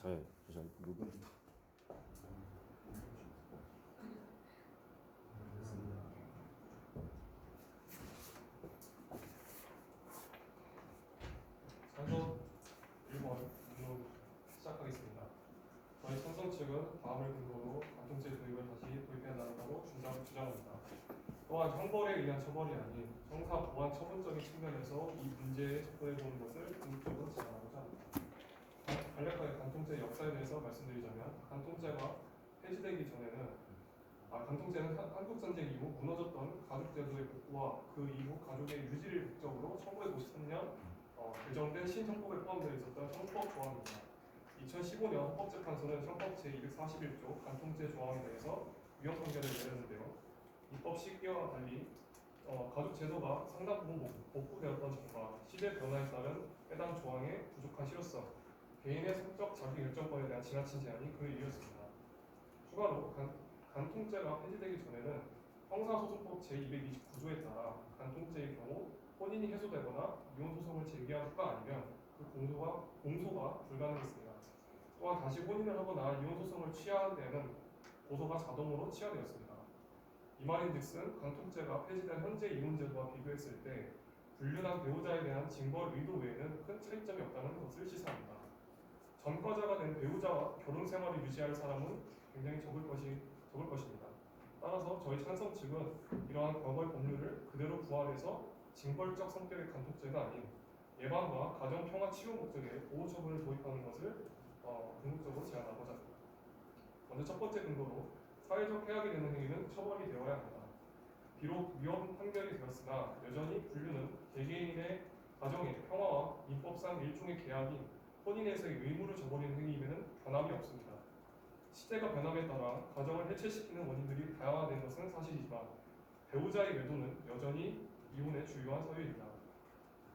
네, 잠시만 녹음부터. 찬성 1번 시작하겠습니다. 저희 찬성 측은 다음을 근거로 간통죄 도입을 다시 도입해야한다고 주장합니다. 또한 형벌에 의한 처벌이 아닌 형사 보안 처분적인 측면에서 이 문제에 접근해보는 것을 궁극적으로 제안하고자 합니다. 간략하게 간통죄 역사에 대해서 말씀드리자면, 간통죄가 폐지되기 전에는 간통죄는 한국전쟁 이후 무너졌던 가족제도의 복구와 그 이후 가족의 유지를 목적으로 1953년 개정된 신형법에 포함되어 있었던 형법 조항입니다. 2015년 헌법재판소는 형법 제241조 간통죄 조항에 대해서 위헌 판결을 내렸는데요. 입법 시기와 달리 가족 제도가 상당 부분 복구되었던 점과 시대 변화에 따른 해당 조항의 부족한 실효성, 개인의 성적 자기결정권에 대한 지나친 제한이 그 이유였습니다. 추가로 간통죄가 폐지되기 전에는 형사소송법 제229조에 따라 간통죄의 경우 혼인이 해소되거나 이혼 소송을 제기하거나 아니면 그 공소가 불가능했습니다. 또한 다시 혼인을 하거나 이혼 소송을 취하는 데에는 고소가 자동으로 취하되었습니다. 이 말인즉슨 간통죄가 폐지된 현재 이혼제도와 비교했을 때 불륜한 배우자에 대한 징벌 의도 외에는 큰 차이점이 없다는 것을 시사합니다. 전과자가 된 배우자와 결혼 생활을 유지할 사람은 굉장히 적을 것입니다. 따라서 저희 찬성 측은 이러한 과거의 법률을 그대로 부활해서 징벌적 성격의 간통죄가 아닌 예방과 가정 평화 치유 목적의 보호 처분을 도입하는 것을 궁극적으로 제안하고자 합니다. 먼저 첫 번째 근거로 사회적 해악이 되는 행위는 처벌이 되어야 합니다. 비록 위헌 판결이 되었으나 여전히 불륜은 개개인의 가정의 평화와 민법상 일종의 계약인 혼인에서의 의무를 저버리는 행위임에는 변함이 없습니다. 시대가 변함에 따라 가정을 해체시키는 원인들이 다양화된 것은 사실이지만 배우자의 외도는 여전히 이혼의 주요한 서유입니다.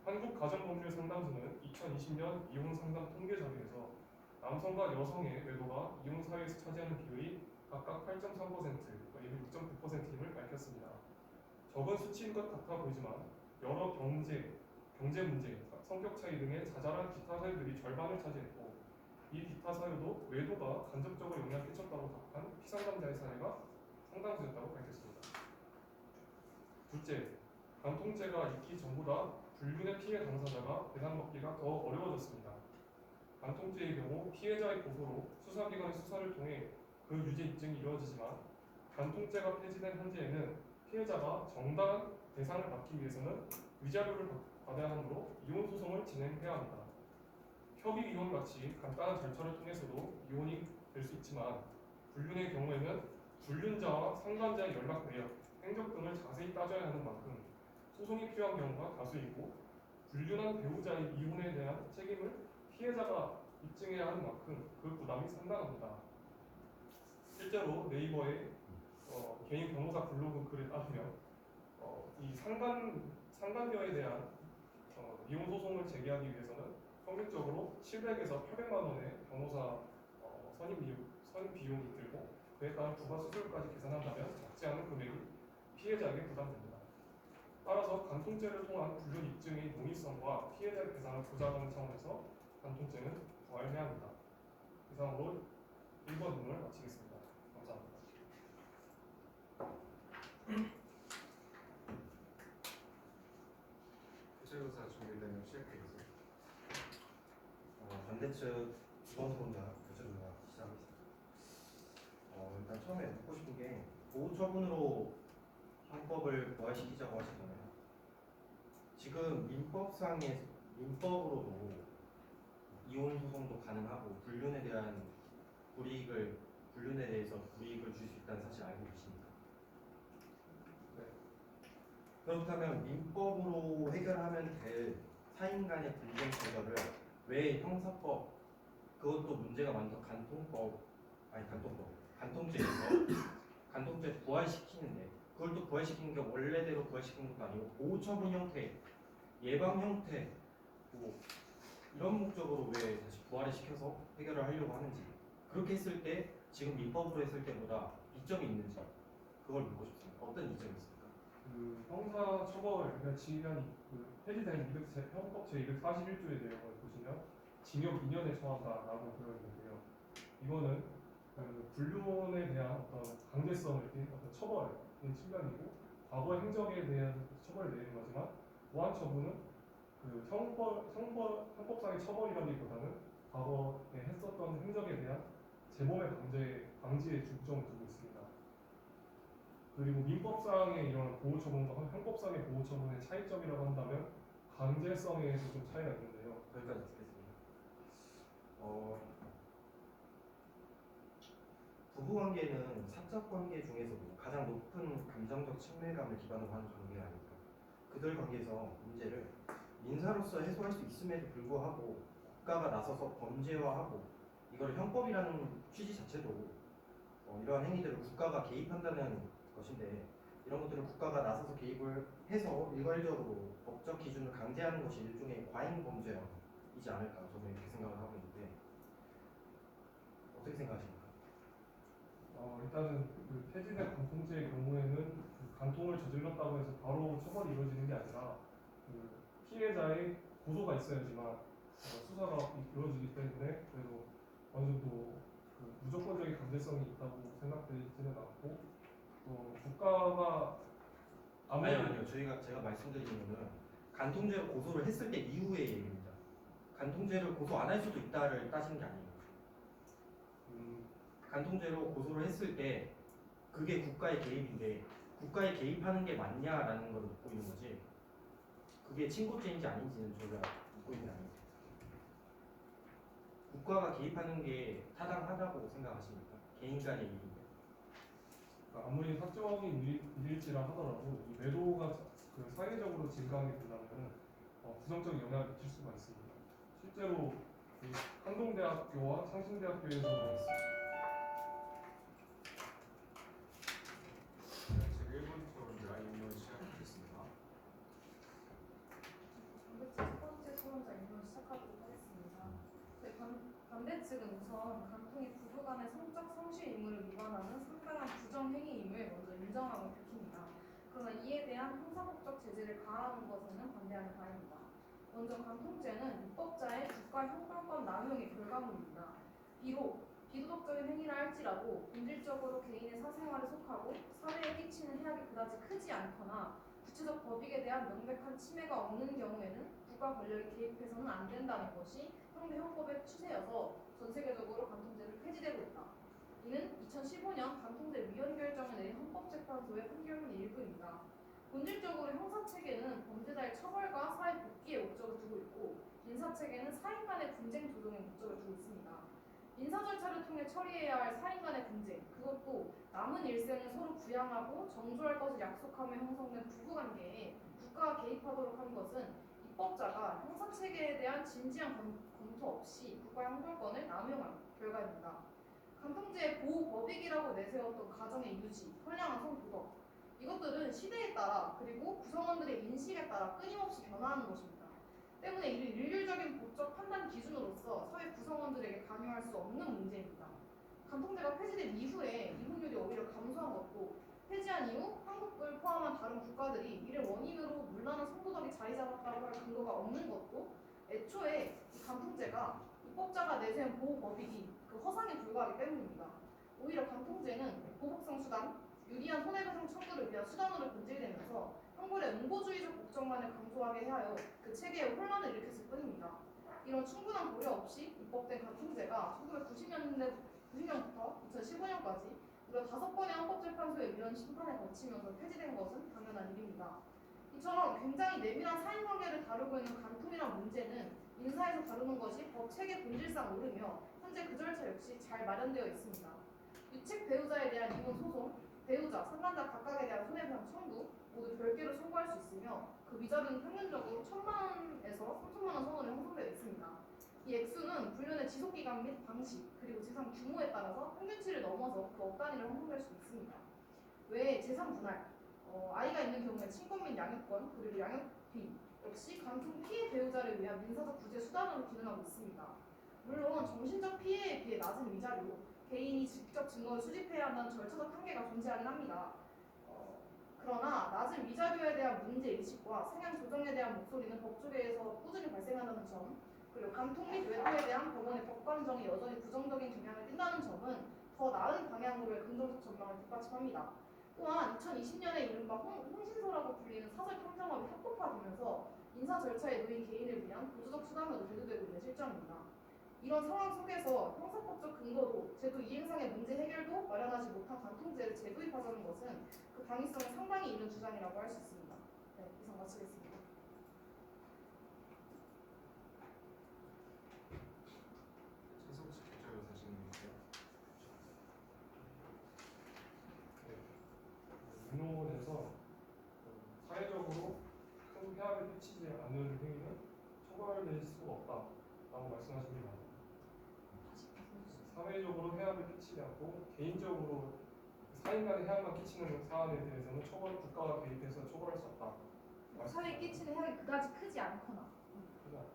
한국가정법률 상담소는 2020년 이혼 상담 통계 자료에서 남성과 여성의 외도가 이혼 사유에서 차지하는 비율이 각각 8.3%, 6.9%임을 밝혔습니다. 적은 수치인 것 같아 보이지만 여러 경제 문제, 성격 차이 등의 자잘한 기타 사유들이 절반을 차지했고, 이 기타 사유도 외도가 간접적으로 영향을 끼쳤다고 답한 피상담자의 사례가 상당수였다고 밝혔습니다. 둘째, 간통죄가 있기 전보다 불륜의 피해 당사자가 배상받기가 더 어려워졌습니다. 간통죄의 경우 피해자의 고소로 수사기관의 수사를 통해 그 유죄 입증이 이루어지지만, 간통죄가 폐지된 현재에는 피해자가 정당한 배상을 받기 위해서는 위자료를 받아야 하므로 이혼 소송을 진행해야 합니다. 협의 이혼 같이 간단한 절차를 통해서도 이혼이 될 수 있지만, 불륜의 경우에는 불륜자와 상간자의 연락 내역, 행적 등을 자세히 따져야 하는 만큼 소송이 필요한 경우가 다수이고, 불륜한 배우자의 이혼에 대한 책임을 피해자가 입증해야 하는 만큼 그 부담이 상당합니다. 실제로 네이버의 개인 변호사 블로그 글에 따르면 이 상간녀에 대한 이혼 소송을 제기하기 위해서는 평균적으로 700에서 800만 원의 변호사 선임 비용이 들고, 그에 따른 부가 수수료까지 계산한다면 적지 않은 금액이 피해자에게 부담됩니다. 따라서 간통죄를 통한 불륜 입증의 용이성과 피해자 배상을 보장하는 차원에서 간통죄는 부활해야 합니다. 이상으로 1번 논문을 마치겠습니다. 감사합니다. 교체조사 준비되면 시작해주세요. 반대측 주범소나 교체조사 시작하겠습니다. 일단 처음에 묻고 싶은 게 보호처분으로 형법을 부활시키자고 하시잖아요. 지금 민법으로도 이혼 소송도 가능하고 불륜에 대해서 불이익을 줄 수 있다는 사실 알고 계십니까? 네. 그렇다면 민법으로 해결하면 될 사인 간의 분쟁 해결을 왜 형사법, 그것도 문제가 많던 간통죄에서 부활시키는데, 그걸 또 부활시키는 게 원래대로 부활시키는 것도 아니고 보호처분 형태, 예방 형태, 뭐 이런 목적으로 왜 다시 부활을 시켜서 해결을 하려고 하는지, 그렇게 했을 때 지금 민법으로 했을 때보다 이점이 있는지 그걸 묻고 싶습니다. 어떤 이점이 있습니까? 그 형사 처벌 지휘한 폐지된 형법 제241조의 내용을 보시면 징역 2년에 처한다라고 되어 있는데요. 이거는 그 불륜에 대한 어떤 강제성을 띈 어떤 처벌의 측면이고 과거 행적에 대한 처벌을 내리는 거지만 보안 처분은 그 형법상의 처벌이라기보다는 과거에 했었던 행적에 대한 재범의 방지에 중점을 두고 있습니다. 그리고 민법상의 이런 보호 처분과 형법상의 보호 처분의 차이점이라고 한다면 강제성에서 좀 차이가 있는데요. 여기까지 듣겠습니다. 부부관계는 사적관계 중에서도 가장 높은 감정적 친밀감을 기반으로 하는 관계가 아닙니까? 그들 관계에서 문제를 민사로서 해소할 수 있음에도 불구하고 국가가 나서서 범죄화하고 이걸 형법이라는 취지 자체도 이러한 행위들을 국가가 개입한다는 것인데 이런 것들을 국가가 나서서 개입을 해서 일괄적으로 법적 기준을 강제하는 것이 일종의 과잉 범죄이지 않을까 저는 이렇게 생각을 하고 있는데 어떻게 생각하십니까? 일단은 그 폐지된 간통죄의 경우에는 그 간통을 저질렀다고 해서 바로 처벌이 이루어지는 게 아니라 그 피해자의 고소가 있어야지만 수사가 이루어지기 때문에 그래도 어느 정도 그 무조건적인 강제성이 있다고 생각되지는 않고 또 국가가 아니요. 제가 말씀드리는 거는 간통죄로 고소를 했을 때 이후의 얘기입니다. 간통죄를 고소 안 할 수도 있다를 따지는 게 아니에요. 간통죄로 고소를 했을 때 그게 국가의 개입인데 국가에 개입하는 게 맞냐라는 걸 묻고 있는 거지 그게 친고죄인지 아닌지는 저희가 묻고 있는 게 아니에요. 국가가 개입하는 게 타당하다고 생각하십니까? 개인 간의 일인데. 아무리 사적인 일일지라 하더라도 이 매도가 그 사회적으로 증가하게 된다면 부정적인 영향을 미칠 수가 있습니다. 실제로 그 한동대학교와 창신대학교에서는 제 1번 토론 시작하겠습니다. 반대 측 첫 번째 토론자 인물 시작하도록 하겠습니다. 네, 반대 측은 우선 간통이 부부 간의 성적 성실 의무를 위반하는 상당한 부정 행위임을 먼저 인정하고 밝힙니다. 그러나 이에 대한 형사법적 제재를 가하는 것에는 반대하는 바입니다. 먼저 간통죄는 입법자의 국가 형벌권 남용의 결과물입니다. 비록 비도덕적인 행위라 할지라도 본질적으로 개인의 사생활에 속하고 사회에 끼치는 해악이 그다지 크지 않거나 구체적 법익에 대한 명백한 침해가 없는 경우에는 국가 권력이 개입해서는 안 된다는 것이 형대헌법의 추세여서 전 세계적으로 간통죄를 폐지되고 있다. 이는 2015년 간통죄 위헌 결정을 내린 헌법재판소의 판결문 일부입니다. 본질적으로 형사체계는 범죄자의 처벌과 사회 복귀의 목적을 두고 있고 민사체계는 사인 간의 분쟁 조정의 목적을 두고 있습니다. 민사 절차를 통해 처리해야 할 사인 간의 분쟁, 그것도 남은 일생을 서로 부양하고 정조할 것을 약속하며 형성된 부부관계에 국가가 개입하도록 한 것은 입법자가 형사체계에 대한 진지한 검토 없이 국가 형벌권을 남용한 결과입니다. 간통죄의 보호법익이라고 내세웠던 가정의 유지, 선량한 성도덕, 이것들은 시대에 따라 그리고 구성원들의 인식에 따라 끊임없이 변화하는 것입니다. 때문에 이를 일률적인 법적 판단 기준으로서 사회 구성원들에게 강요할 수 없는 문제입니다. 간통죄가 폐지된 이후에 이혼율이 오히려 감소한 것도 폐지한 이후 한국을 포함한 다른 국가들이 이를 원인으로 문란한 성도덕이 자리 잡았다고 할 근거가 없는 것도 애초에 이 간통죄가 입법자가 내세운 보호법익이 그 허상에 불과하기 때문입니다. 오히려 간통죄는 보복성 수단, 유리한 손해배상 청구를 위한 수단으로 변질되면서 형벌의 응보주의적 목적만을 강조하게 하여 그 체계에 혼란을 일으켰을 뿐입니다. 이런 충분한 고려 없이 입법된 간통죄가 1990년부터 2015년까지 무려 5번의 헌법재판소의 위헌 심판을 거치면서 폐지된 것은 당연한 일입니다. 이처럼 굉장히 내밀한 사인관계를 다루고 있는 간통이란 문제는 민사에서 다루는 것이 법 체계 본질상 옳으며 현재 그 절차 역시 잘 마련되어 있습니다. 유책 배우자에 대한 이혼 소송, 배우자, 상간자 각각에 대한 손해배상 청구 모두 별개로 청구할 수 있으며 그 위자료는 평균적으로 1,000만 원에서 3,000만 원 선으로 형성되어 있습니다. 이 액수는 불륜의 지속기간 및 방식 그리고 재산 규모에 따라서 평균치를 넘어서 그 억 단위로 형성될 수 있습니다. 외에 재산 분할, 아이가 있는 경우에 친권 및 양육권 그리고 양육비 역시 간통 피해 배우자를 위한 민사적 구제 수단으로 기능하고 있습니다. 물론 정신적 피해에 비해 낮은 위자료, 개인이 직접 증거를 수집해야 한다는 절차적 한계가 존재하긴 합니다. 그러나 낮은 위자료에 대한 문제의식과 상향 조정에 대한 목소리는 법조계에서 꾸준히 발생한다는 점, 그리고 간통 및 외도에 대한 법원의 법관정이 여전히 부정적인 경향을 띈다는 있다는 점은 더 나은 방향으로의 긍정적 전망을 뒷받침합니다. 또한 2020년에 이른바 홍신소라고 불리는 사설 탐정업이 합법화되면서 인사 절차에 놓인 개인을 위한 보조적 수단으로 대두되고 있는 실정입니다. 이런 상황 속에서 형사법적 근거로 제도 이행상의 문제 해결도 마련하지 못한 관통죄를 재도입하자는 것은 그 당위성에 상당히 있는 주장이라고 할 수 있습니다. 네, 이상 마치겠습니다. 최성식 교수님 사진 있어요? 민원에서 사회적으로 큰 폐악을 끼치지 않는 행위는 처벌될 수가 없다라고 말씀하십니다. 사회적으로 해악을 끼치지 않고 개인적으로 사인 간의 해악만 끼치는 사안에 대해서는 국가가 개입해서 처벌할 수 없다. 사회에 끼치는 해악이 그다지 크지 않거나. 크지 않다.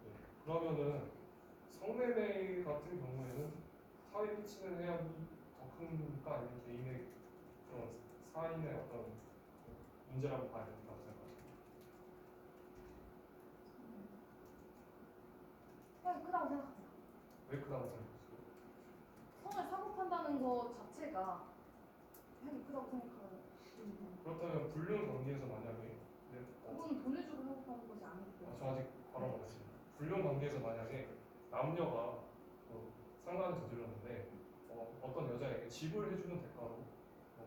네. 그러면은 성매매 같은 경우에는 사회에 끼치는 해악이 더 큰가 아니면 개인의 그런 사인의 어떤 문제라고 봐야 된다고 생각하십니까? 해악이 크다고 생각합니다. 왜 크다고 생각하시죠? 성을 사고 판다는 것 자체가 해악이 크다고 생각하는. 그렇다면 불륜 관계에서 만약에 그건 돈을 주고 사고 파는 것이 아니기 때문에. 저 아직 바로 말했습니다. 불륜 관계에서 만약에 남녀가 상간을 저질렀는데 어떤 여자에게 집을 해주는 대가로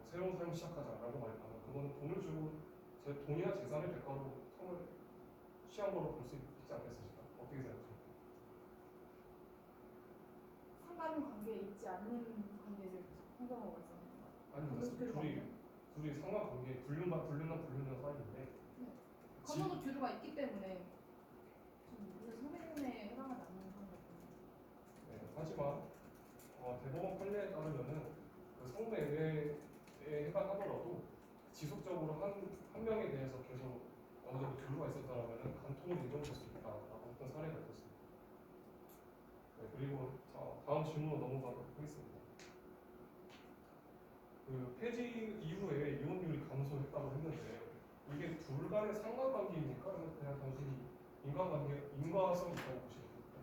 새로운 삶을 시작하자라고 말하면 그거는 돈을 주고 돈이나 재산을 대가로 성을 취한 거로 볼 수 있지 않겠습니까? 어떻게 생각하십니까? 상관 관계에 있지 않는 관계를 성경하고 있었습니다. 아니 둘이 상관 관계 불륜이나 사이인데 건너도 교류가 있기 때문에 성매매에 해당하지 않는 상관이거든요. 네, 하지만 대법원 판례에 따르면은 그 성매매에 해당하더라도 지속적으로 한 명에 대해서 계속 어느 정도 교류가 있었다면은 간통으로 인정될 수 있다라고 어떤 사례가 있었습니다. 네, 그리고 다음 질문으로 넘어가도록 하겠습니다. 그 폐지 이후에 이혼율이 감소했다고 했는데 이게 둘 간의 상관관계입니까? 아니면 그냥 단순히 인과성이 있다고 보시는 겁니까?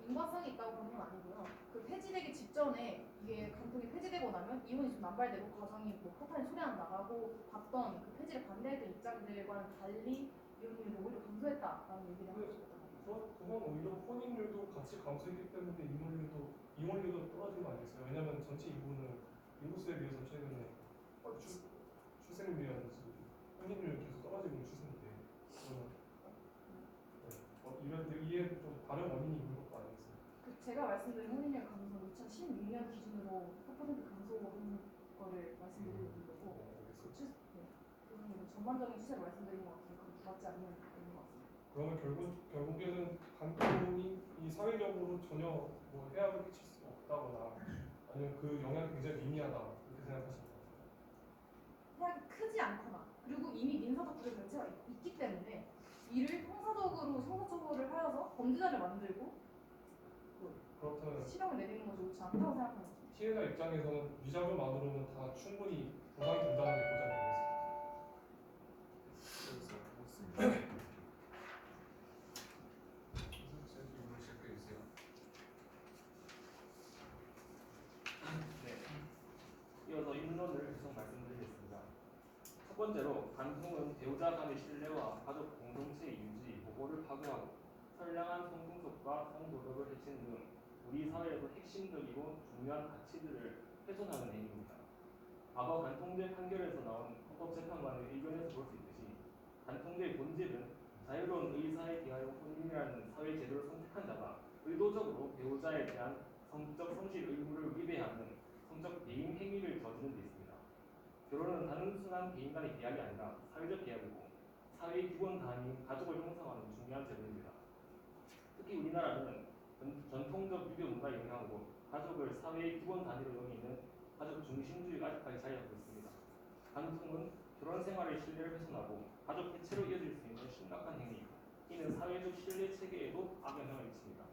인과성이 있다고 보는 건 아니고요. 그 폐지되기 직전에 이게 간통이 폐지되고 나면 이혼이 좀 남발되고 과정이 폭탄이 소리가 나가고 봤던 그 폐지를 반대했던 입장들과는 달리 이혼율이 오히려 감소했다라는 얘기를 하고 싶었던 그건 오히려 혼인율도 같이 감소했기 때문에 이혼율도 떨어진 거 아니겠어요? 왜냐하면 전체 인구수에 비해서 최근에 출생률이라든지 혼인율이 계속 떨어지고 있는 추세인데 이에 좀 다른 원인이 있는 것도 아니겠어요? 제가 말씀드린 혼인율 감소는 2016년 기준으로 4% 감소한 거를 말씀드리는 거고 그거는 전반적인 추세를 말씀드리는 것 같아요. 그건 맞지 않는 것 같습니다. 그러면 결국에는 간통이 이 사회적으로 전혀 해악을 끼칠 수 없다거나 아니면 그 영향이 굉장히 미미하다 이렇게 생각하십니까? 해악이 크지 않거나 그리고 이미 민사적 구조 자체가 있기 때문에 이를 형사적으로 형사처벌을 하여서 범죄자를 만들고 그렇다면 실형을 내리는 것이 옳지 않다고 생각합니다. 피해자 입장에서는 위자료만으로는 다 충분히 보상이 된다는 게 보장이 되겠습니다. 최성식 질문 시작해 주세요. 네. 이어서 인론을 계속 말씀드리겠습니다. 첫 번째로 간통은 배우자 간의 신뢰와 가족 공동체의 유지, 보호를 파괴하고 선량한 성공적과 성도덕을 해치는 등 우리 사회에서 핵심적이고 중요한 가치들을 훼손하는 행위입니다. 과거 간통죄 판결에서 나온 헌법재판관의 의견에서 볼 수 있듯이 간통죄의 본질은 자유로운 의사에 대하여 혼인이라는 사회 제도를 선택한 자가 의도적으로 배우자에 대한 성적 성실 의무를 위배하는 성적 배임 행위를 저지른 데 있습니다. 결혼은 단순한 개인 간의 계약이 아니라 사회적 계약이고 사회의 기본 단위인 가족을 형성하는 중요한 제도입니다. 특히 우리나라는 전통적 유교 문화 영향으로 가족을 사회의 기본 단위로 여기는 가족 중심주의가 아직까지 자리하고 있습니다. 간통은 결혼 생활의 신뢰를 훼손하고 가족 해체로 이어질 수 있는 심각한 행위, 이는 사회적 신뢰 체계에도 악영향을 미칩니다.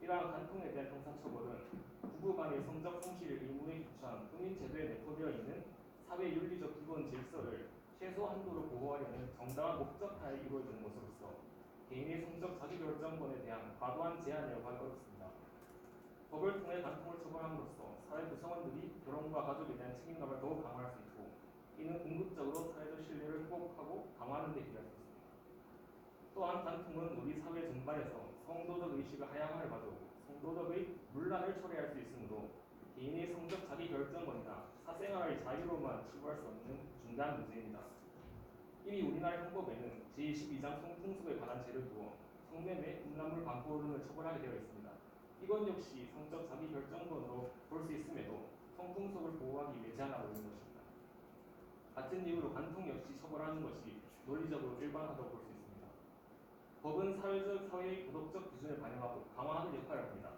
이러한 간통에 대한 형사처벌은 부부 간의 성적 성실 의무에 기초한婚姻 제도에 내포되어 있는 사회 윤리적 기본 질서를 최소 한도로 보호하려는 정당한 목적하에 이루어지는 것으로서 개인의 성적 자기결정권에 대한 과도한 제한이라고 하기 어렵습니다. 법을 통해 간통을 처벌함으로써 사회 구성원들이 결혼과 가족에 대한 책임감을 더욱 강화할 수 있고 이는 궁극적으로 사회적 신뢰를 회복하고 강화하는 데 기여할 수 있습니다. 또한 간통은 우리 사회 전반에서 성도적 의식의 하향을 가져오고 성도적의 문란을 초래할 수 있으므로 개인의 성적 자기결정권이나 사생활의 자유로만 추구할 수 없는 중대한 문제입니다. 이미 우리나라 형법에는 제22장 성풍俗에 관한 죄를 두어 성매매, 음란물 반포 등을 처벌하게 되어 있습니다. 이건 역시 성적 자기결정권으로 볼 수 있음에도 성풍俗을 보호하기 위해 제한하고 있는 것입니다. 같은 이유로 간통 역시 처벌하는 것이 논리적으로 일반화되고 볼 수 있습니다. 법은 사회적, 사회의 도덕적 기준을 반영하고 강화하는 역할을 합니다.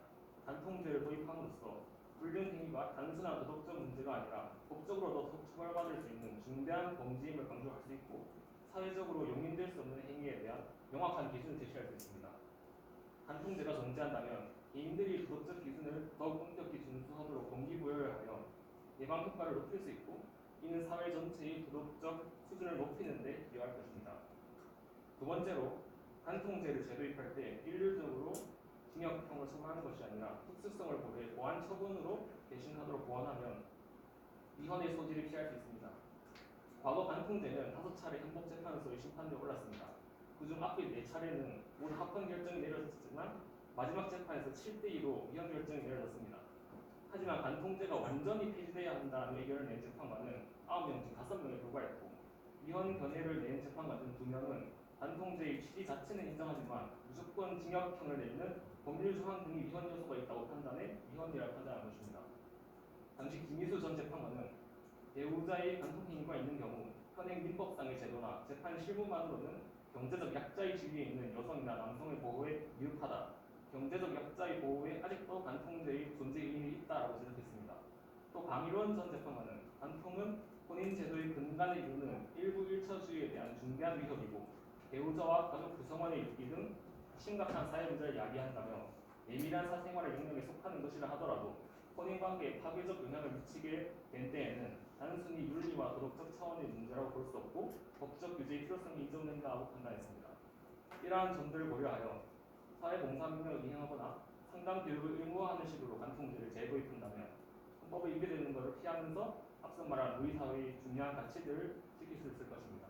간통죄를 도입함으로써 불륜 행위가 단순한 도덕적 문제가 아니라 법적으로도 처벌받을 수 있는 중대한 범죄임을 강조할 수 있고 사회적으로 용인될 수 없는 행위에 대한 명확한 기준을 제시할 수 있습니다. 간통죄가 존재한다면 개인들이 도덕적 기준을 더욱 엄격히 준수하도록 동기부여를 하여 예방 효과를 높일 수 있고 이는 사회 전체의 도덕적 수준을 높이는 데 기여할 것입니다. 두 번째로 간통죄를 재도입할 때 일률적으로 징역형을 처벌하는 것이 아니라 특수성을 고려해 보완 처분으로 대신하도록 보완하면 위헌의 소지를 피할 수 있습니다. 과거 간통죄는 5차례 헌법재판소의 심판에 올랐습니다. 그중 앞의 4차례는 모두 합헌 결정이 내려졌지만 마지막 재판에서 7대2로 위헌 결정이 내려졌습니다. 하지만 간통죄가 완전히 폐지돼야 한다는 의견을 낸 재판관은 9명 중 5명에 불과했고 위헌 견해를 낸 재판관 중 2명은 간통죄의 취지 자체는 인정하지만 무조건 징역형을 내리는 법률 조항 등의 위헌 요소가 있다고 판단해 위헌이라고 판단한 것입니다. 당시 김희수 전 재판관은 배우자의 간통행위가 있는 경우 현행 민법상의 제도나 재판 실무만으로는 경제적 약자의 지위에 있는 여성이나 남성의 보호에 미흡하다. 경제적 약자의 보호에 아직도 간통죄의 존재 의미가 있다라고 지적했습니다. 또 강일원 전 재판관은 간통은 혼인 제도의 근간에 이르는 일부 일처주의에 대한 중대한 위협이고 배우자와 가족 구성원의 윤리 등 심각한 사회 문제를 야기한다며 예민한 사생활의 영역에 속하는 것이라 하더라도 혼인관계에 파괴적 영향을 미치게 된 때에는 단순히 윤리와 도덕적 차원의 문제라고 볼 수 없고 법적 규제의 필요성이 인정된다고 판단했습니다. 이러한 점들을 고려하여 사회봉사명령을 이행하거나 상담 교육을 의무화하는 식으로 간통죄를 재도입한다면 헌법에 위배되는 것을 피하면서 앞서 말한 우리 사회의 중요한 가치들을 지킬 수 있을 것입니다.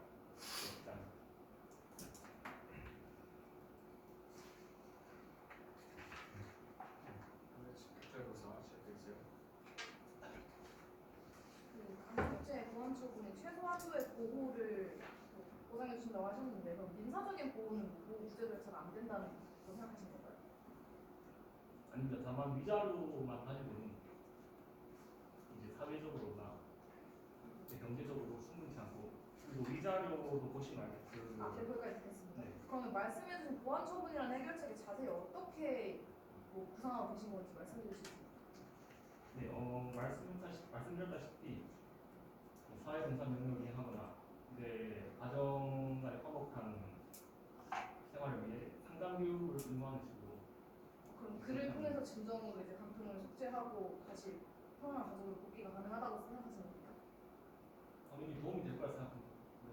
네, 실질조사 시작되세요. 간통죄 보완 처분의 최소 한도의 보호를 보장해 주신다고 하셨는데 그럼 민사적인 보호는 보호 구제 절차가 안 된다는 거 생각하신 건가요? 아닙니다. 다만 위자료만 가지고는 이제 사회적으로나 이제 경제적으로 충분치 않고 그리고 위자료도 보시면 알겠지만 거기까지 듣겠습니다. 네. 그러면 말씀해주신 보완 처분이라는 해결책이 자세히 어떻게 구상하고 계신 건지 말씀해 주실 수 있나요? 네, 말씀드렸다시피 사회봉사 명령을 이행하거나 이제 가정 간의 화목한 생활을 위해 상담 교육을 의무화하는 식으로 그럼 그를 통해서 진정으로 이제 간통을 속죄하고 다시 평안한 가족으로 복귀가 가능하다고 생각하시는 겁니까? 당연히 도움이 될 거라 생각합니다.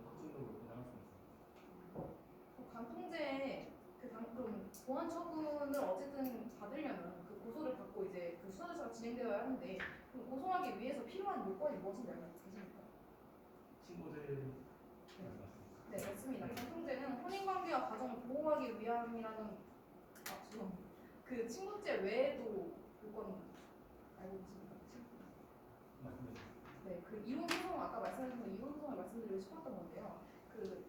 확정적으로 보장할 수 있습니다. 간통죄에 그럼 보완 처분을 어쨌든 받으려면 그 고소를 받고 이제 그 수사 절차가 진행되어야 하는데 그럼 고소하기 위해서 필요한 요건이 무엇인지 알고 계십니까? 친고죄 말씀하십니까? 네, 맞습니다. 간통죄는 혼인관계와 가정을 보호하기 위함이라는 죄송합니다. 그 친고죄 외에도 요건 알고 계십니까? 말씀해 주세요. 네, 그 이혼 소송 아까 말씀하신 이혼 소송을 말씀드리고 싶었던 건데요. 그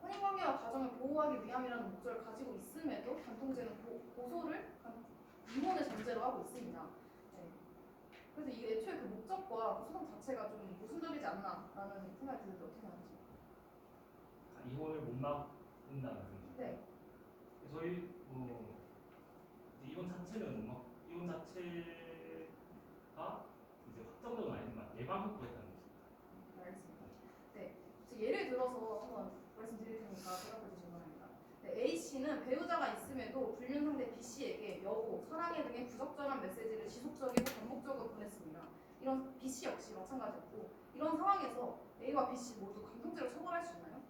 혼인관계와 가정을 보호하기 위함이라는 목적을 가지고 있음에도 간통죄는 고소를 이혼을 전제로 하고 있습니다. 네. 그래서 이게 애초에 그 목적과 소송 자체가 좀 모순적이지 않나라는 생각이 드는데 어떻게 생각하십니까? 이혼을 못 막는다는 말씀이죠. 네. 저희 이제 이혼 자체는 못 막, 이혼 자체가 이제 확정적은 아니지만 예방 효과가 있다는 것입니다. 알겠습니다. 네. 예를 들어서 한번 말씀드릴 테니까 대답해 주시기 바랍니다. 네, A 씨는 배우자가 있음에도 불륜 상대 B 씨에게 여보, 사랑해 등의 부적절한 메시지를 지속적이고 반복적으로 보냈습니다. 이런 B 씨 역시 마찬가지였고 이런 상황에서 A와 B 씨 모두 간통죄로 처벌할 수 있나요?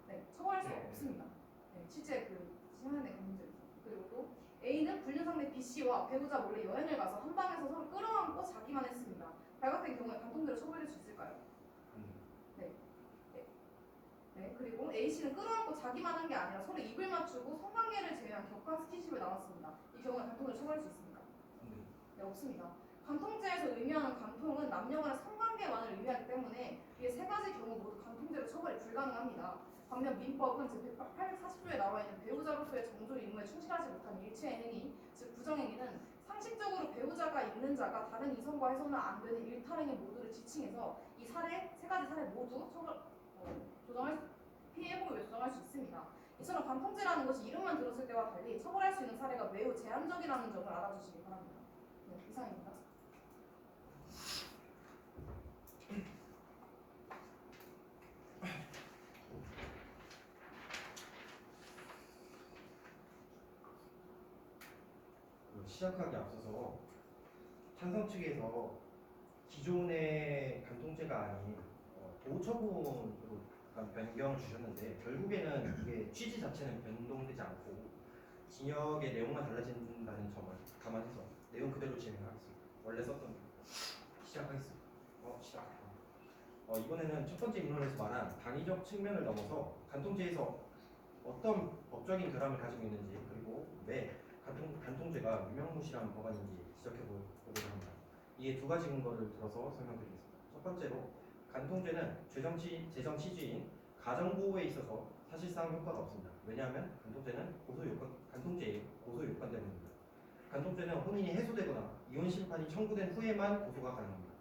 네, 처벌할 수 없습니다. 네, 실제 그 시간의 간통죄에서. 그리고 또 A는 불륜 상대 B씨와 배우자 몰래 여행을 가서 한 방에서 서로 끌어안고 자기만 했습니다. 발각된 경우에 간통죄로 처벌될 수 있을까요? 네, 그리고 A씨는 끌어안고 자기만 한 게 아니라 서로 입을 맞추고 성관계를 제외한 격한 스킨십을 나눴습니다. 이 경우에 간통죄로 처벌할 수 있습니까? 네, 없습니다. 간통죄에서 의미하는 간통은 남녀 간의 성관계만을 의미하기 때문에 이 세 가지 경우 모두 간통죄로 처벌이 불가능합니다. 반면 민법은 제140조에 나와 있는 배우자로서의 정조 임무에 충실하지 못한 일체의 행위, 즉 부정행위는 상식적으로 배우자가 있는 자가 다른 이성과 해서는 안 되는 일탈행위 모두를 지칭해서 이 세 가지 사례 모두 피해 행위를 조정할 수 있습니다. 이처럼 간통죄라는 것이 이름만 들었을 때와 달리 처벌할 수 있는 사례가 매우 제한적이라는 점을 알아주시기 바랍니다. 네, 이상입니다. 시작하기 앞서서 찬성 측에서 기존의 간통죄가 아닌 도처분으로 약간 변경을 주셨는데 결국에는 이게 취지 자체는 변동되지 않고 징역의 내용만 달라진다는 점을 감안해서 내용 그대로 진행하겠습니다. 원래 썼던 대로 시작하겠습니다. 이번에는 첫 번째 인론에서 말한 당위적 측면을 넘어서 간통죄에서 어떤 법적인 결함을 가지고 있는지 그리고 왜 간통죄가 유명무실한 법안인지 지적해 보고자 합니다. 이에 두 가지 근거를 들어서 설명드리겠습니다. 첫 번째로 간통죄는 재정 취지인 가정보호에 있어서 사실상 효과가 없습니다. 왜냐하면 간통죄의 고소 요건 때문입니다. 간통죄는 혼인이 해소되거나 이혼 심판이 청구된 후에만 고소가 가능합니다.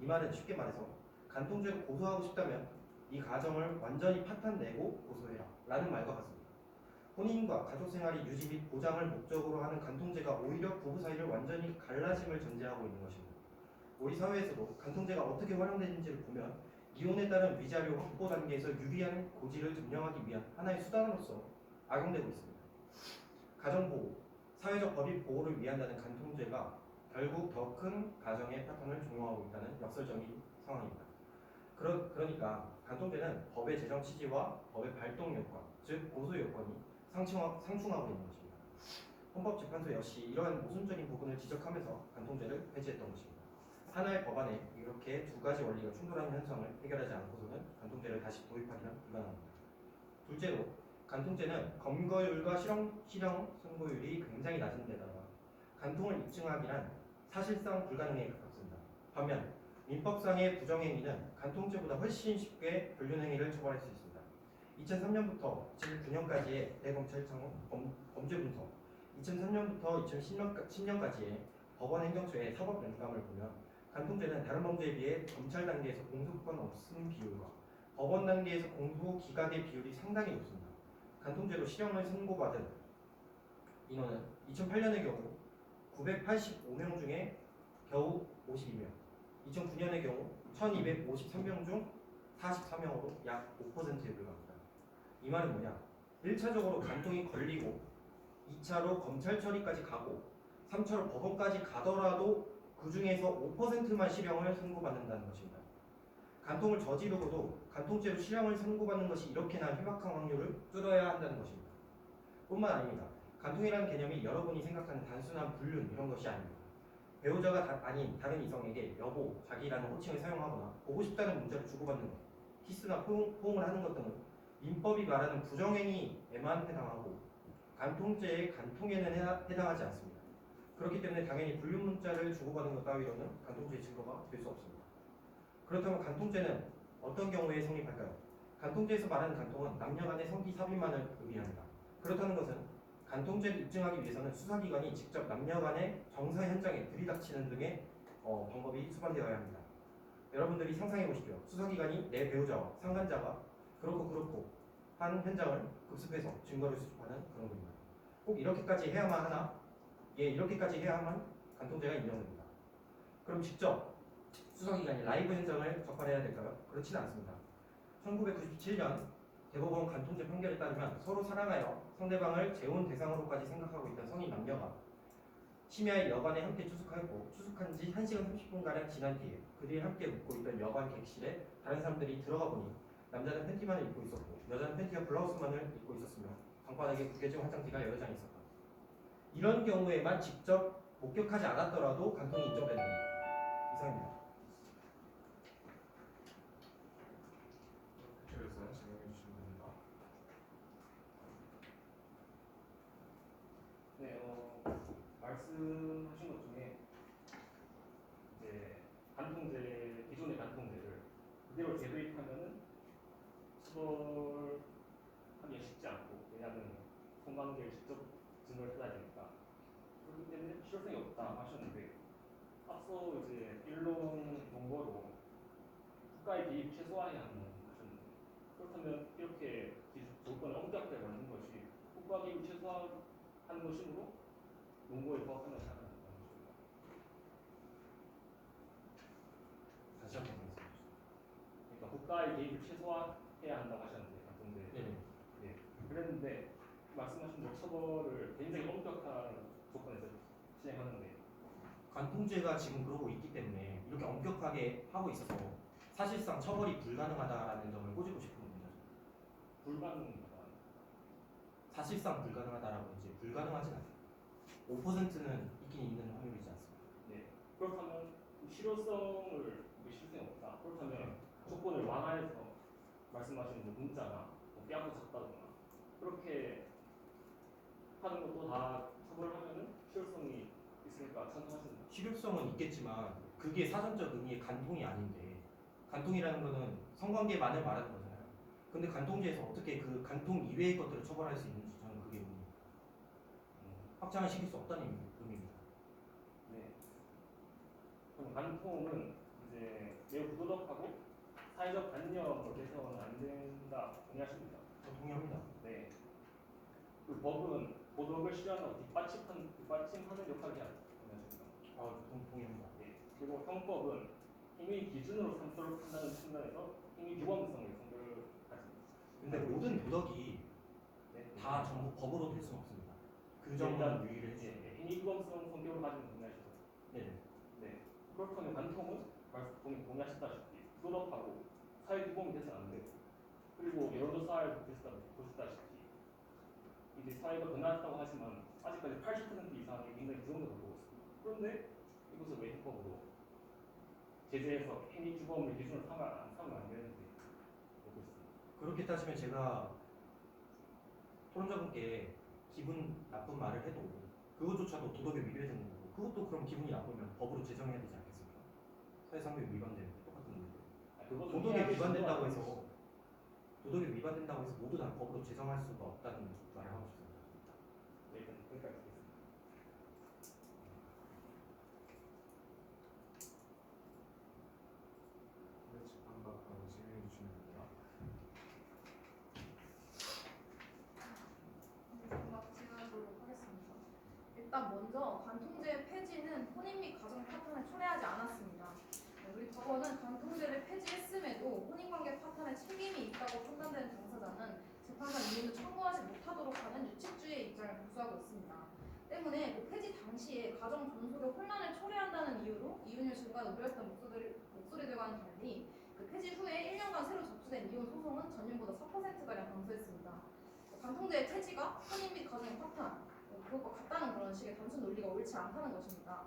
이 말은 쉽게 말해서 간통죄로 고소하고 싶다면 이 가정을 완전히 파탄내고 고소해라 라는 말과 같습니다. 혼인과 가족생활의 유지 및 보장을 목적으로 하는 간통죄가 오히려 부부 사이를 완전히 갈라짐을 전제하고 있는 것입니다. 우리 사회에서도 간통죄가 어떻게 활용되는지를 보면 이혼에 따른 위자료 확보 단계에서 유리한 고지를 점령하기 위한 하나의 수단으로서 악용되고 있습니다. 가정보호, 사회적 법익 보호를 위한다는 간통죄가 결국 더 큰 가정의 파탄을 종용하고 있다는 역설적인 상황입니다. 그러니까 간통죄는 법의 재정 취지와 법의 발동 요건, 즉 고소 요건이 상충하고 있는 것입니다. 헌법재판소 역시 이러한 모순적인 부분을 지적하면서 간통죄를 폐지했던 것입니다. 하나의 법안에 이렇게 두 가지 원리가 충돌하는 현상을 해결하지 않고서는 간통죄를 다시 도입하기는 불가능합니다. 둘째로 간통죄는 검거율과 실형 선고율이 굉장히 낮은 데다가 간통을 입증하기란 사실상 불가능에 가깝습니다. 반면 민법상의 부정행위는 간통죄보다 훨씬 쉽게 불륜행위를 처벌할 수 있습니다. 2003년부터 2009년까지의 대검찰청 범죄분석, 2003년부터 2010년까지의 법원행정처의 사법연감을 보면 간통죄는 다른 범죄에 비해 검찰 단계에서 공소권 없음 비율과 법원 단계에서 공소 기각의 비율이 상당히 높습니다. 간통죄로 실형을 선고받은 인원은 2008년의 경우 985명 중에 겨우 52명, 2009년의 경우 1253명 중 44명으로 약 5%에 불과합니다. 이 말은 뭐냐? 1차적으로 간통이 걸리고 2차로 검찰 처리까지 가고 3차로 법원까지 가더라도 그 중에서 5%만 실형을 선고받는다는 것입니다. 간통을 저지르고도 간통죄로 실형을 선고받는 것이 이렇게나 희박한 확률을 뚫어야 한다는 것입니다. 뿐만 아닙니다. 간통이라는 개념이 여러분이 생각하는 단순한 불륜 이런 것이 아닙니다. 배우자가 아닌 다른 이성에게 여보, 자기라는 호칭을 사용하거나 보고 싶다는 문자를 주고받는 것, 키스나 포옹을 하는 것 등은 민법이 말하는 부정행위에만 해당하고 간통죄의 간통에는 해당하지 않습니다. 그렇기 때문에 당연히 불륜 문자를 주고받은 것 따위로는 간통죄의 증거가 될 수 없습니다. 그렇다면 간통죄는 어떤 경우에 성립할까요? 간통죄에서 말하는 간통은 남녀 간의 성기 삽입만을 의미합니다. 그렇다는 것은 간통죄를 입증하기 위해서는 수사기관이 직접 남녀 간의 정사 현장에 들이닥치는 등의 방법이 수반되어야 합니다. 여러분들이 상상해 보십시오. 수사기관이 내 배우자와 상간자가 그렇고 한 현장을 급습해서 증거를 수집하는 그런 겁니다. 꼭 이렇게까지 해야만 하나? 예, 이렇게까지 해야만 간통죄가 인정됩니다. 그럼 직접 수사기관이 라이브 현장을 접근해야 될까요? 그렇지는 않습니다. 1997년 대법원 간통죄 판결에 따르면 서로 사랑하여 상대방을 재혼 대상으로까지 생각하고 있던 성인 남녀가 심야에 여관에 함께 추숙하였고 추숙한 지 1시간 30분가량 지난 뒤에 그들이 함께 묵고 있던 여관 객실에 다른 사람들이 들어가 보니 남자는 팬티만을 입고 있었고 여자는 팬티와 블라우스만을 입고 있었으며 방바닥에 구겨진 화장지가 여러 장 있었다. 이런 경우에만 직접 목격하지 않았더라도 간통이 인정되는 겁니다. 이상입니다. 교체교사 진행해 주시면 됩니다. 네, 말씀하신 것 중에 이제 간통죄 기존의 간통죄를 그대로 재도입하면은 처벌하기가 쉽지 않고 왜냐하면 성관계를 직접 증거를 찾아야 되니까 그렇기 때문에 실효성이 없다 하셨는데 앞서 이제 일론 논거로 국가의 개입 최소화해야 한다고 하셨는데 그렇다면 이렇게 조건을 엄격하게 만든 것이 국가 개입 최소화하는 것이므로 논거에 부합한다고 생각합니다. 다시 한번 말씀해 주세요. 그러니까 국가의 개입을 최소화해야 한다고 하셨는데 근데 네. 예, 그랬는데 말씀하신 뭐 처벌을 굉장히 엄격한 조건에서 시행하는데 간통죄가 지금 그러고 있기 때문에 이렇게 엄격하게 하고 있어서 사실상 처벌이 불가능하다라는 점을 꼬집고 싶은 겁니다. 불가능하다. 사실상 불가능하다라고 이제 불가능하진 않아요. 5%는 있긴 있는 확률이지 않습니다. 네. 그렇다면 실효성을 실효성이 없다. 그렇다면 조건을 완화해서 말씀하신 뭐 문자나 뭐 뺨을 쳤다거나 그렇게 하는 것도 다 처벌하면은 실효성이 있으니까 찬성하십니다. 실효성은 있겠지만 그게 사전적 의미의 간통이 아닌데 간통이라는 거는 성관계만을 말하는 거잖아요. 근데 간통죄에서 어떻게 그 간통 이외의 것들을 처벌할 수 있는지 저는 그게 의문입니다. 확장을 시킬 수 없다는 의미입니다. 네. 그럼 간통은 이제 매우 부도덕하고 사회적 관념을 개선은 안 된다 동의하십니다. 동의합니다. 네. 그 법은 도덕을 실현하고 뒷받침하는 역할을 해야 동의하십니다. 동의합니다. 네. 그리고 형법은 힘의 기준으로 삼도록 한다는 측면에서 힘의 규범성을 선별하십니다. 근데 모든 도덕이 네. 다 전부 법으로 될 수는 없습니다. 그 일단, 점은 유의를 해주세요. 예, 힘의 규범성 성격을 가지고 동의하시죠. 네. 네. 그렇다면 간통은 동의하셨다시피 부도덕하고 사회 규범이 돼서는 안 되고 그리고 여론조사를 보셨다시피 이제 사회가 변화했다고 하지만 아직까지 80% 이상이 굉장히 부정적으로 보고 있습니다. 그런데 이것을 왜 형법으로 제재해서 행위 규범을 기준으로 삼으면 안 되는지 보고 있습니다. 그렇게 따지면 제가 토론자분께 기분 나쁜 말을 해도 그것조차도 도덕에 위배되는 거고 그것도 그럼 기분이 나쁘면 법으로 제정해야 되지 않겠습니까? 사회상규 위반되는 게 똑같은 건데 도덕에 위반된다고 해서 모두 다 법으로 제정할 수가 없다는 말을 하고 싶습니다. 네, 일단 여기까지 하겠습니다. 네, 재판받고 진행해 주시면 됩니다. 음악 진행하도록 하겠습니다. 일단 먼저 간통죄 폐지는 혼인 및 가정 파탄을 초래하지 않았습니다. 우리 법원은 간통죄를 폐지했음에도 혼인관계 파탄에 책임이 있다고 판단되는 당사자는 재판상 이윤을 청구하지 못하도록 하는 유책주의의 입장을 고수하고 있습니다. 때문에 그 폐지 당시에 가정 존속의 혼란을 초래한다는 이유로 이혼율 증가를 우려했던 목소리들과는 달리 그 폐지 후에 1년간 새로 접수된 이혼 소송은 전년보다 4%가량 감소했습니다. 간통죄의 폐지가 혼인 및 가정의 파탄 그것과 같다는 그런 식의 단순 논리가 옳지 않다는 것입니다.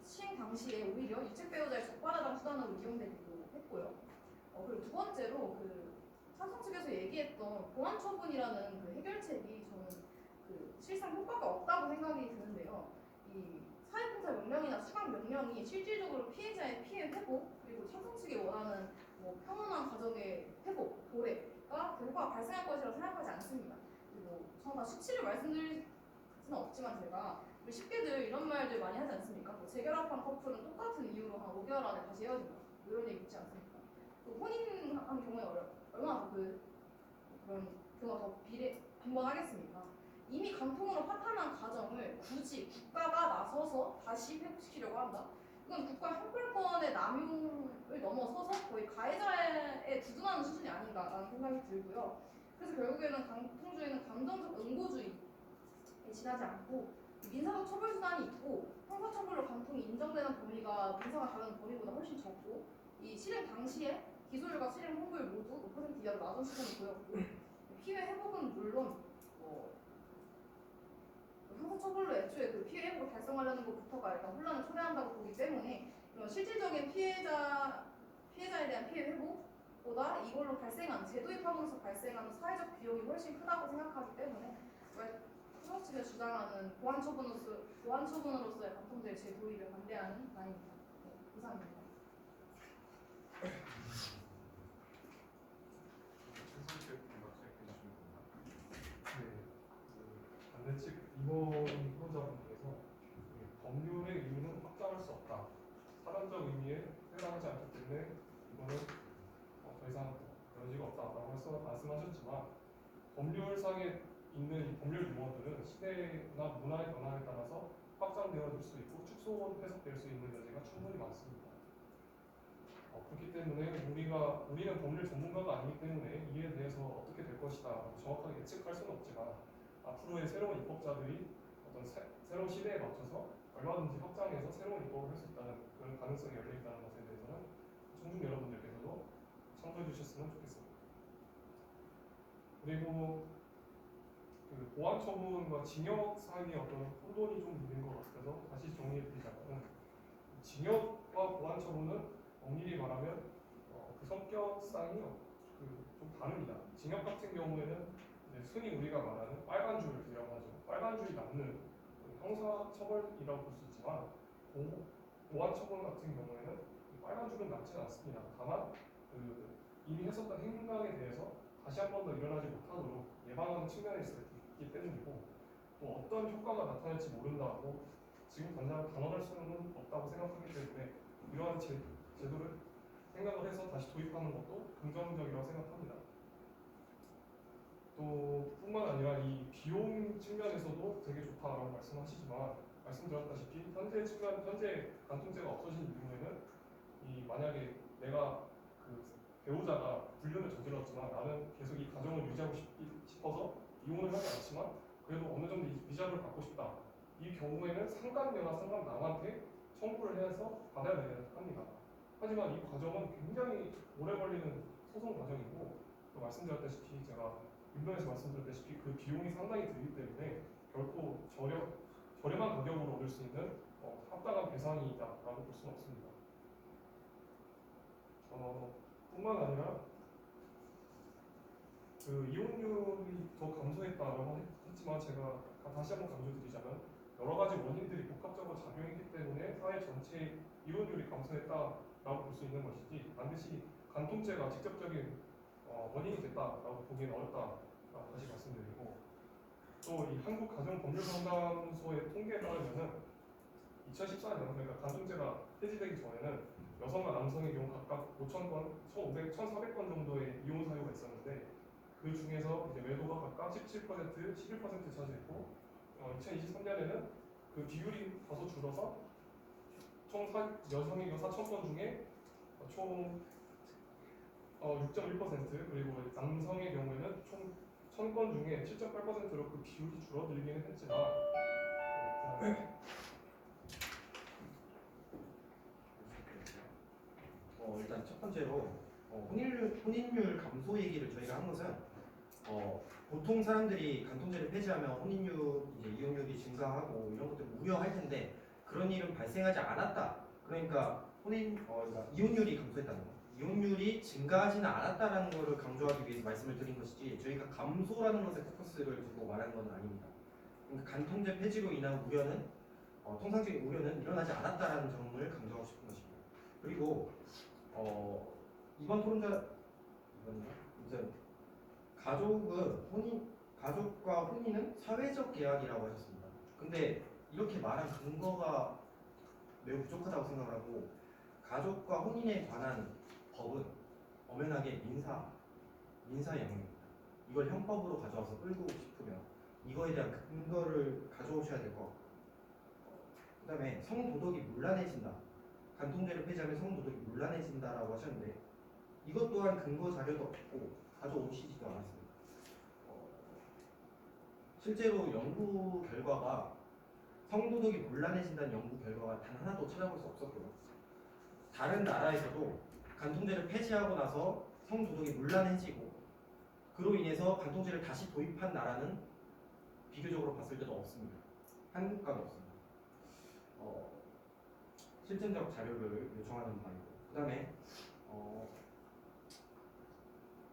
시행 당시에 오히려 유책 배우자의 적반하장 수단으로 이용되기도 했고요. 그리고 두 번째로 그 찬성 측에서 얘기했던 보완 처분이라는 그 해결책이 저는 그 실상 효과가 없다고 생각이 드는데요. 이 사회봉사 명령이나 수강 명령이 실질적으로 피해자의 피해 회복 그리고 찬성 측이 원하는 평온한 가정의 회복, 도래가 그 효과가 발생할 것이라고 생각하지 않습니다. 그리고 저는 수치를 말씀드릴 수는 없지만 제가 쉽게들 이런 말들 많이 하지 않습니까? 재결합한 커플은 똑같은 이유로 한 5개월 안에 다시 헤어진다. 이런 얘기 있지 않습니까? 또 혼인한 경우에 얼마나 더 그런 경우가 더 빈번하겠습니까? 이미 간통으로 파탄한 가정을 굳이 국가가 나서서 다시 회복시키려고 한다. 이건 국가 형벌권의 남용을 넘어서서 거의 가해자에 두둔하는 수준이 아닌가라는 생각이 들고요. 그래서 결국에는 간통주의는 감정적 응고주의에 지나지 않고 민사적 처벌 수단이 있고 형사처벌로 간통이 인정되는 범위가 민사가 다른 범위보다 훨씬 적고 이 실행 당시에 기소율과 실행 확률 모두 5% 이하로 낮은 수준을 보였고 피해 회복은 물론 형사처벌로 애초에 그 피해 행위를 달성하려는 것부터가 일단 혼란을 초래한다고 보기 때문에 이런 실질적인 피해자에 대한 피해 회복보다 이걸로 발생한 제도입하면서 발생하는 사회적 비용이 훨씬 크다고 생각하기 때문에 수석 측에 주장하는 보완처분으로서의 가통죄의 재도입에 반대하는 나입니다. 네, 이상입니다. 반대측 이번 프로자분 중에서 법률의 의미는 확장할 수 없다. 사전적 의미에 해당하지 않기 때문에 이거는 더 이상 여지가 없다라고 말씀하셨지만 법률상에 있는 이 법률 용어들은 시대나 문화의 변화에 따라서 확장되어질 수 있고 축소 해석될 수 있는 여지가 충분히 많습니다. 그렇기 때문에 우리는 법률 전문가가 아니기 때문에 이에 대해서 어떻게 될 것이다 정확하게 예측할 수는 없지만 앞으로의 새로운 입법자들이 어떤 새로운 시대에 맞춰서 얼마든지 확장해서 새로운 입법을 할 수 있다는 그런 가능성이 열려 있다는 것에 대해서는 청중 여러분들께서도 참고해 주셨으면 좋겠습니다. 그리고 그 보완 처분과 징역 사이에 어떤 혼돈이 좀 있는 것 같아서 다시 정리해 드리자면 징역과 보완 처분은 엄밀히 말하면 그 성격상이 좀 다릅니다. 징역 같은 경우에는 흔히 우리가 말하는 빨간 줄이라고 하죠. 빨간 줄이 남는 형사 처벌이라고 볼 수 있지만 보완 처분 같은 경우에는 빨간 줄은 남지는 않습니다. 다만 이미 했었던 행각에 대해서 다시 한 번 더 일어나지 못하도록 예방하는 측면이 있기 때문이고 또 어떤 효과가 나타날지 모른다고 지금 당장 단언할 수는 없다고 생각하기 때문에 이러한 제도를 생각을 해서 다시 도입하는 것도 긍정적이라고 생각합니다. 또 뿐만 아니라 이 비용 측면에서도 되게 좋다라고 말씀하시지만 말씀드렸다시피 현재 간통죄가 없어진 이후에는 만약에 내가 그 배우자가 불륜을 저질렀지만 나는 계속 이 가정을 유지하고 싶어서 이혼을 하지 않지만 그래도 어느 정도 위자료를 받고 싶다. 이 경우에는 상간녀나 상간남한테 청구를 해서 받아야 합니다. 하지만 이 과정은 굉장히 오래 걸리는 소송 과정이고 또 말씀드렸다시피 제가 윤변에서 말씀드렸다시피 그 비용이 상당히 들기 때문에 결코 저렴한 가격으로 얻을 수 있는 합당한 배상이다라고 볼 수는 없습니다. 뿐만 아니라 그 이혼율이 더 감소했다라고 했지만 제가 다시 한번 강조드리자면 여러 가지 원인들이 복합적으로 작용했기 때문에 사회 전체의 이혼율이 감소했다라고 볼 수 있는 것이지 반드시 간통죄가 직접적인 원인이 됐다라고 보기는 어렵다라고 다시 말씀드리고 또 이 한국가정법률상담소의 통계에 따르면은 2014년 그러니까 간통죄가 폐지되기 전에는 여성과 남성의 경우 각각 5,000건, 1,400건 정도의 이혼 사유가 있었는데 그 중에서 이제 외도가 각각 17%, 11% 차지했고 2023년에는 그 비율이 다소 줄어서 총 여성의 경우 4,000건 중에 총 6.1% 그리고 남성의 경우에는 총 1,000건 중에 7.8%로 그 비율이 줄어들기는 했지만 일단 첫 번째로 혼인율 감소 얘기를 저희가 한 것은 보통 사람들이 간통죄를 폐지하면 혼인율, 이제 이혼율이 증가하고 이런 것들 우려할 텐데 그런 일은 발생하지 않았다. 그러니까 그러니까 이혼율이 감소했다는 거. 이혼율이 증가하지는 않았다는 것을 강조하기 위해서 말씀을 드린 것이지 저희가 감소라는 것에 포커스를 두고 말하는 건 아닙니다. 그러니까 간통죄 폐지로 인한 우려는 통상적인 우려는 일어나지 않았다라는 점을 강조하고 싶은 것입니다. 그리고 이번 토론자 이제 가족과 혼인은 사회적 계약이라고 하셨습니다. 근데 이렇게 말한 근거가 매우 부족하다고 생각을 하고 가족과 혼인에 관한 법은 엄연하게 민사 영역입니다. 이걸 형법으로 가져와서 끌고 싶으면 이거에 대한 근거를 가져오셔야 될 것 같고 그 다음에 성도덕이 문란해진다. 간통죄를 폐지하면 성도덕이 문란해진다라고 하셨는데 이것 또한 근거 자료도 없고 가져오시지도 않았습니다. 실제로 연구 결과가 성도덕이 문란해진다는 연구 결과가 단 하나도 찾아볼 수 없었고요. 다른 나라에서도 간통죄를 폐지하고 나서 성도덕이 문란해지고 그로 인해서 간통죄를 다시 도입한 나라는 비교적으로 봤을 때도 없습니다. 한 국가도 없습니다. 실증적 자료를 요청하는 바이고, 그다음에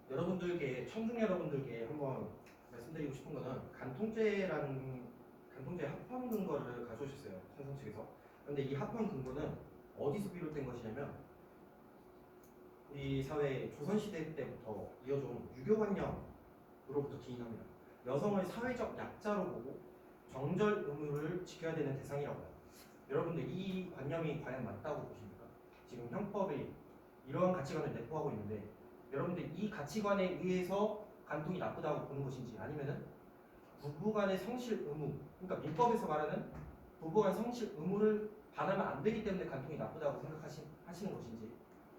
여러분들께 청중 여러분들께 한번 말씀드리고 싶은 거는 간통죄 합헌 근거를 가져오셨어요, 찬성 측에서. 그런데 이 합헌 근거는 어디서 비롯된 것이냐면 우리 사회 조선시대 때부터 이어져온 유교관념으로부터 기인합니다. 여성을 사회적 약자로 보고 정절 의무를 지켜야 되는 대상이라고 해요. 여러분들 이 관념이 과연 맞다고 보십니까? 지금 형법이 이러한 가치관을 내포하고 있는데 여러분들 이 가치관에 의해서 간통이 나쁘다고 보는 것인지, 아니면은 부부간의 성실 의무, 그러니까 민법에서 말하는 부부간 성실 의무를 반하면 안 되기 때문에 간통이 나쁘다고 생각하시는 것인지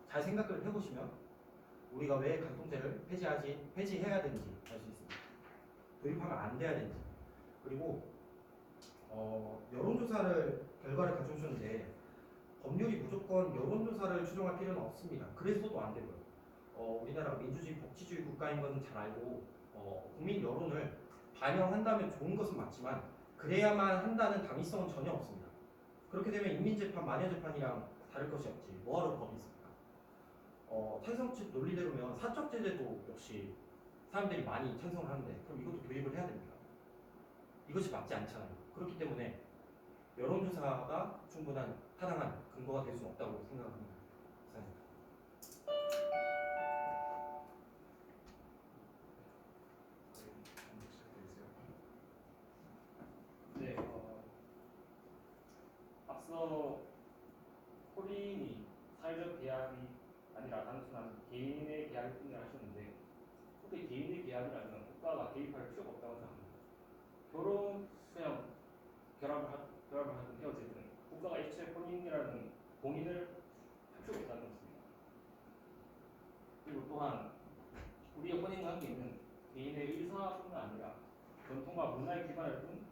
잘 생각을 해보시면 우리가 왜 간통죄를 폐지해야 되는지 알 수 있습니다. 도입하면 안 돼야 되는지. 그리고 여론조사를 결과를 가져오셨는데 법률이 무조건 여론조사를 추정할 필요는 없습니다. 그래서도 안 되고요. 우리나라가 민주주의 법치주의 국가인 건 잘 알고 국민 여론을 반영한다면 좋은 것은 맞지만 그래야만 한다는 당위성은 전혀 없습니다. 그렇게 되면 인민재판, 마녀재판이랑 다를 것이 없지. 뭐하러 법이 있습니까? 찬성측 논리대로면 사적제재도 역시 사람들이 많이 찬성을 하는데 그럼 이것도 도입을 해야 됩니다. 이것이 맞지 않잖아요. 그렇기 때문에 여론조사가 충분한 타당한 근거가 될 수는 없다고 생각합니다. 이상입니다. 네, 앞서 혼인이 사회적 계약이 아니라 단순한 개인의 계약일 뿐이라 하셨는데, 혹시 개인의 계약이라면 국가가 개입할 필요가 없다고 생각합니다. 결합을 하든 헤어지든 국가가 애초에 혼인이라는 공인을 할 필요가 없다는 것입니다. 그리고 또한 우리의 혼인 관계는 개인의 의사뿐만 아니라 전통과 문화에 기반을 둔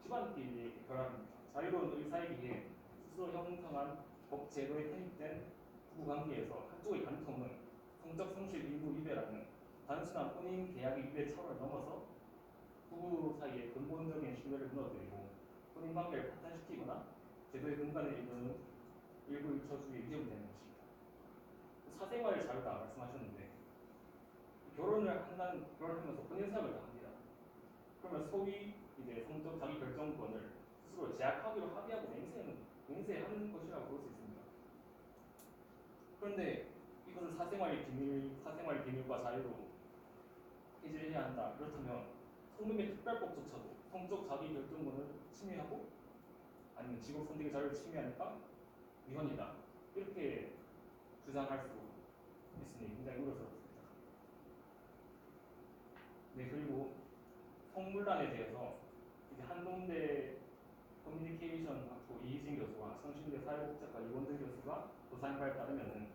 집안끼리의 결합입니다. 자유로운 의사에 비해 스스로 형성한 법 제도에 편입된 부부관계에서 한쪽의 간통은 성적 성실 일부 위배라는 단순한 혼인 계약의 위배 차원을 넘어서 부부 사이의 근본적인 신뢰를 무너뜨리고 혼인 관계를 파탄시키거나 제도의 근간에 이르는 일부 일처주의에 위협이 되는 것입니다. 사생활의 자유다 말씀하셨는데 결혼하면서 혼인 사역을 합니다. 그러면 소위 이제 성적 자기 결정권을 스스로 제약하기로 합의하고 맹세하는 것이라고 볼 수 있습니다. 그런데 이것을 사생활의 비밀과 자유로 해제해야 한다. 그렇다면 성매매 특별법조차도 성적 자기 결정권을 침해하고 아니면 직업 선택의 자유를 침해하니까 위헌이다. 이렇게 주장할 수 있으니 굉장히 우려스럽습니다. 네, 그리고 성문란에 대해서 이제 한동대 커뮤니케이션 학부 이희진 교수와 성신대 사회복지학과 이원들 교수가 조사한 바에 따르면은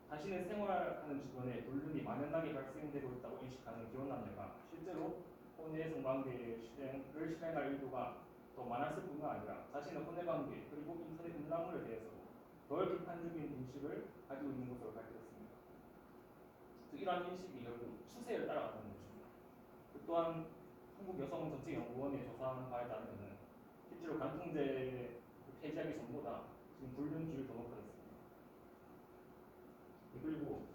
자신의 생활하는 주변에 불륜이 만연하게 발생되고 있다고 인식하는 기혼남녀가 실제로 혼외 성관계 실행을 실행할 의도가 더 많았을 뿐만 아니라 자신의 혼외 관계 그리고 인터넷 음란물에 대해서도 덜 비판적인 인식을 가지고 있는 것으로 밝혀졌습니다. 이러한 인식이 결국 추세를 따라간다는 것입니다. 또한 한국여성정책연구원에 조사한 바에 따르면 실제로 간통죄 폐지하기 전보다 지금 불륜 비율이 더 높아졌습니다. 그리고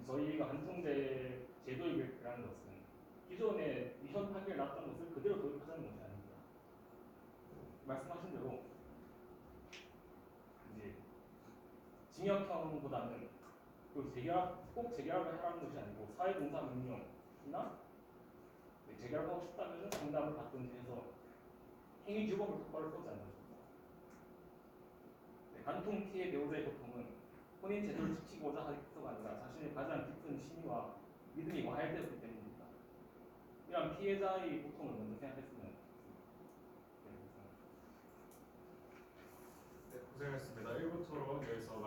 저희가 간통죄 제도입이라는 것은 기존에 위헌 판결 났던 것을 그대로 도입하자는 것이 아닙니다. 말씀하신 대로 이제 징역형보다는 꼭 재결합을 하라는 것이 아니고 사회봉사 명령이나 재결합하고 싶다면 상담을 받든지 해서 행위규범을 똑바로 쏟자는 것입니다. 간통 피해 배우자의 고통은 혼인 제도를 지키고자 해서가 아니라 자신의 가장 깊은 심의와 믿음이 와해되었기 때문입니다. 이러한 피해자의 고통을 먼저 생각했으면 좋겠습니다. 네, 고생하셨습니다. 1부 토론 여기서